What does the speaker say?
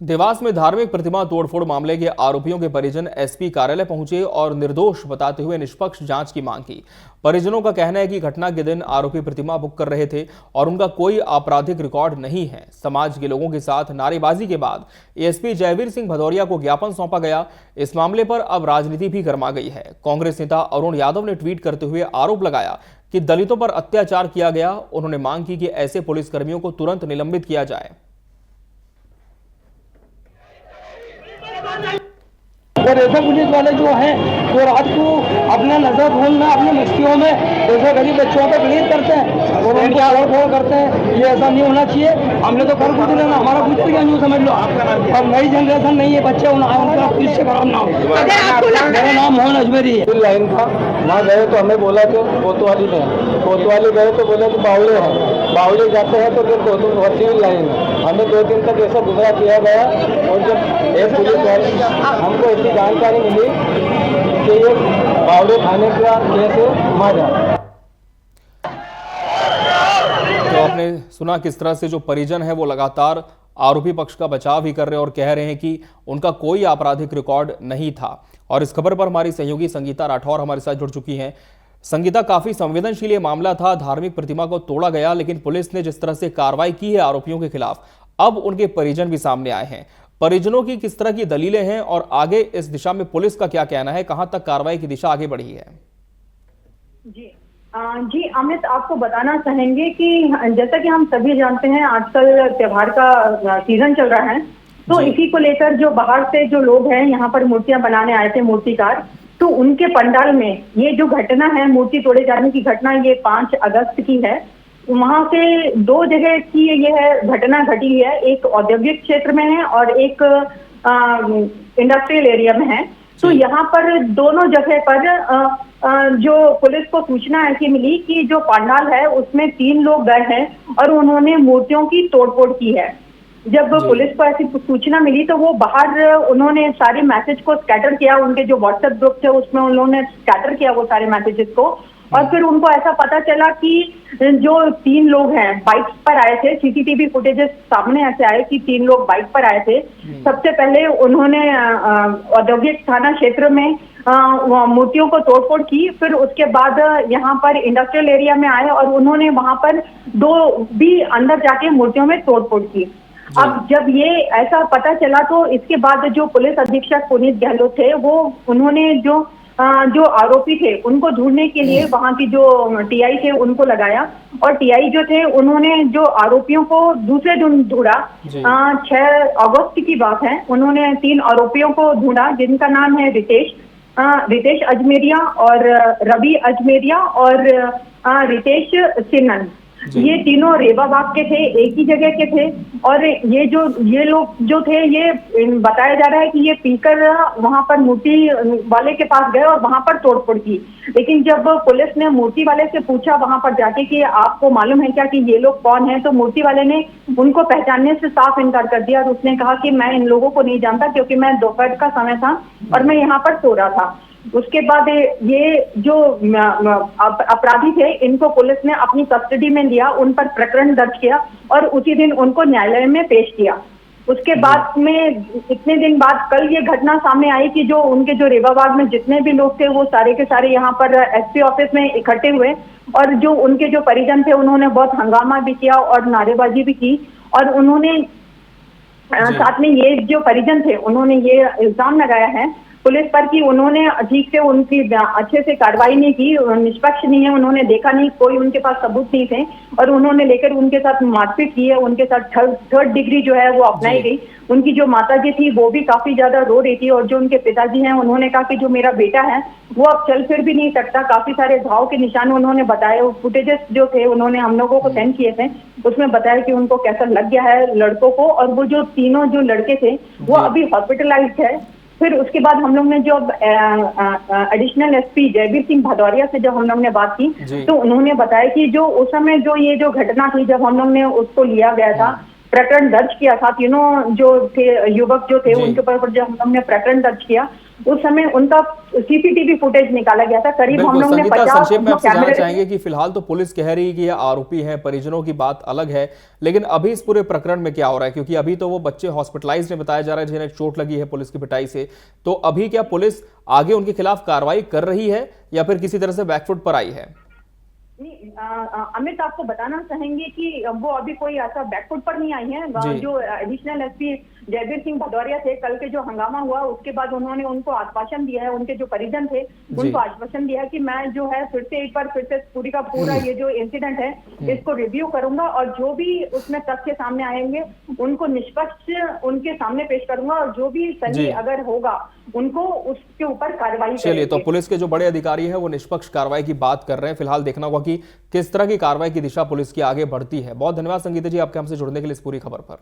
देवास में धार्मिक प्रतिमा तोड़फोड़ मामले के आरोपियों के परिजन एसपी कार्यालय पहुंचे और निर्दोष बताते हुए निष्पक्ष जांच की मांग की। परिजनों का कहना है कि घटना के दिन आरोपी प्रतिमा बुक कर रहे थे और उनका कोई आपराधिक रिकॉर्ड नहीं है। समाज के लोगों के साथ नारेबाजी के बाद एसपी जयवीर सिंह भदौरिया को ज्ञापन सौंपा गया। इस मामले पर अब राजनीति भी गर्मा गई है। कांग्रेस नेता अरुण यादव ने ट्वीट करते हुए आरोप लगाया कि दलितों पर अत्याचार किया गया। उन्होंने मांग की कि ऐसे पुलिसकर्मियों को तुरंत निलंबित किया जाए। और ऐसे पुलिस वाले जो हैं वो रात को अपने नजर धूल में अपनी मस्तियों में ऐसे गरीब बच्चों को पीड़ित करते हैं और उनको तोड़ करते हैं। ये ऐसा नहीं होना चाहिए। हमने तो कर कुछ लेना, हमारा कुछ भी नहीं समझ लो। और नई जनरेशन नहीं है, बच्चे उनका पुलिस से खराब नाम। मेरा नाम मोहन अजमेरी है। लाइन था, वहाँ गए तो हमें बोला कि कोतवाली में, कोतवाली गए तो बोले कि बावले हैं, बावले जाते हैं तो फिर कोतवाली लाइन है। हमें 2 दिन तक ऐसा गुमराह किया गया और जब एक पुलिस वाले हमको ऐसी जानकारी मिली कि ये बावले थाने का केस है मारा। तो आपने सुना किस तरह से जो परिजन है वो लगातार आरोपी पक्ष का बचाव ही कर रहे हैं और कह रहे हैं कि उनका कोई आपराधिक रिकॉर्ड नहीं था। और इस खबर पर हमारी सहयोगी संगीता राठौर हमारे साथ जुड़ चुकी हैं। संगीता, काफी संवेदनशील ये मामला था, धार्मिक प्रतिमा को तोड़ा गया, लेकिन पुलिस ने जिस तरह से कार्रवाई की है आरोपियों के खिलाफ, अब उनके परिजन भी सामने आए हैं। परिजनों की किस तरह की दलीलें हैं और आगे इस दिशा में पुलिस का क्या कहना है, कहां तक कार्रवाई की दिशा आगे बढ़ी है? जी अमित, आपको बताना चाहेंगे कि जैसा कि हम सभी जानते हैं आजकल त्योहार का सीजन चल रहा है, तो इसी को लेकर जो बाहर से जो लोग हैं यहाँ पर मूर्तियां बनाने आए थे, मूर्तिकार, तो उनके पंडाल में ये जो घटना है, मूर्ति तोड़े जाने की घटना, ये 5 अगस्त की है। वहां से 2 जगह की यह घटना घटी है, एक औद्योगिक क्षेत्र में है और एक इंडस्ट्रियल एरिया में है। तो यहाँ पर दोनों जगह पर जो पुलिस को सूचना ऐसी मिली कि जो पंडाल है उसमें 3 लोग गए हैं और उन्होंने मूर्तियों की तोड़फोड़ की है। जब पुलिस को ऐसी सूचना मिली तो वो बाहर उन्होंने सारे मैसेज को स्कैटर किया, उनके जो व्हाट्सएप ग्रुप थे उसमें उन्होंने स्कैटर किया वो सारे मैसेजेस को। और फिर उनको ऐसा पता चला कि जो 3 लोग हैं बाइक पर आए थे, सीसीटीवी फुटेजेस सामने ऐसे आए कि 3 लोग बाइक पर आए थे। सबसे पहले उन्होंने औद्योगिक थाना क्षेत्र में मूर्तियों को तोड़फोड़ की, फिर उसके बाद यहाँ पर इंडस्ट्रियल एरिया में आए और उन्होंने वहां पर 2 भी अंदर जाके मूर्तियों में तोड़फोड़ की। अब जब ये ऐसा पता चला तो इसके बाद जो पुलिस अधीक्षक पुनीत गहलोत थे वो उन्होंने जो आरोपी थे उनको ढूंढने के लिए वहां की जो टीआई थे उनको लगाया और टीआई जो थे उन्होंने जो आरोपियों को दूसरे दिन ढूंढा। 6 अगस्त की बात है, उन्होंने 3 आरोपियों को ढूंढा जिनका नाम है रितेश अजमेरिया और रवि अजमेरिया और रितेश सिन्नन। ये तीनों रेवा बाग के थे, एक ही जगह के थे। और ये लोग जो थे, ये बताया जा रहा है कि ये पीकर वहां पर मूर्ति वाले के पास गए और वहां पर तोड़फोड़ की। लेकिन जब पुलिस ने मूर्ति वाले से पूछा वहां पर जाके कि आपको मालूम है क्या कि ये लोग कौन है, तो मूर्ति वाले ने उनको पहचानने से साफ इनकार कर दिया और उसने कहा कि मैं इन लोगों को नहीं जानता क्योंकि मैं दोपहर का समय था और मैं यहाँ पर सो रहा था। उसके बाद ये जो अपराधी थे इनको पुलिस ने अपनी कस्टडी में लिया, उन पर प्रकरण दर्ज किया और उसी दिन उनको न्यायालय में पेश किया। उसके बाद में इतने दिन बाद कल ये घटना सामने आई कि जो उनके जो रेवा बाग में जितने भी लोग थे वो सारे के सारे यहाँ पर एसपी ऑफिस में इकट्ठे हुए और जो उनके जो परिजन थे उन्होंने बहुत हंगामा भी किया और नारेबाजी भी की। और उन्होंने साथ में ये जो परिजन थे उन्होंने ये इल्जाम लगाया है पुलिस पर कि उन्होंने ठीक से उनकी अच्छे से कार्रवाई नहीं की, निष्पक्ष नहीं है, उन्होंने देखा नहीं, कोई उनके पास सबूत नहीं थे और उन्होंने लेकर उनके साथ मारपीट की है। उनके साथ थर्ड डिग्री जो है वो अपनाई गई। उनकी जो माताजी थी वो भी काफी ज्यादा रो रही थी और जो उनके पिताजी हैं उन्होंने कहा कि जो मेरा बेटा है वो अब चल फिर भी नहीं सकता। काफी सारे घाव के निशान उन्होंने बताए, फुटेजेस जो थे उन्होंने हम लोगों को सेंड किए थे, उसमें बताया कि उनको कैसा लग गया है लड़कों को। और वो जो तीनों जो लड़के थे वो अभी हॉस्पिटलाइज्ड है। फिर उसके बाद हम लोग ने जो एडिशनल एसपी जयवीर सिंह भदौरिया से जब हम लोग ने बात की तो उन्होंने बताया कि जो उस समय जो ये जो घटना थी जब हम लोग ने उसको लिया गया था प्रकरण दर्ज किया था, तीनों जो थे युवक जो थे जी। उनके ऊपर जब हमने प्रकरण दर्ज किया उस समय उनका सीसीटीवी फुटेज निकाला गया था। करीब हम बिल्कुल लोगों ने संगीता, 50 संक्षेप में जो आपसे जानना कैमरे चाहेंगे कि फिलहाल तो पुलिस कह रही है कि ये आरोपी हैं, परिजनों की बात अलग है, लेकिन अभी इस पूरे प्रकरण में क्या हो रहा है? क्योंकि अभी तो वो बच्चे हॉस्पिटलाइज्ड में बताया जा रहा है जिन्हें चोट लगी है पुलिस की पिटाई से, तो अभी क्या पुलिस आगे उनके खिलाफ कार्रवाई कर रही है या फिर किसी तरह से बैकफुट पर आई है? नहीं, अमित आपको बताना चाहेंगे कि वो अभी कोई ऐसा बैकफुट पर नहीं आई है। जी। जो एडिशनल एसपी जयवीर सिंह भदौरिया थे, कल के जो हंगामा हुआ उसके बाद उन्होंने उनको आश्वासन दिया है, उनके जो परिजन थे उनको आश्वासन दिया है कि मैं जो है फिर से पूरी का पूरा ये जो इंसिडेंट है इसको रिव्यू करूंगा और जो भी उसमें तथ्य सामने आएंगे उनको निष्पक्ष उनके सामने पेश करूंगा और जो भी जी। सही अगर होगा उनको उसके ऊपर कार्रवाई चलिए, तो करेंगे। पुलिस के जो बड़े अधिकारी हैं वो निष्पक्ष कार्रवाई की बात कर रहे हैं। फिलहाल देखना होगा कि किस तरह की कार्रवाई की दिशा पुलिस की आगे बढ़ती है। बहुत धन्यवाद संगीता जी आपके हमसे जुड़ने के लिए इस पूरी खबर पर।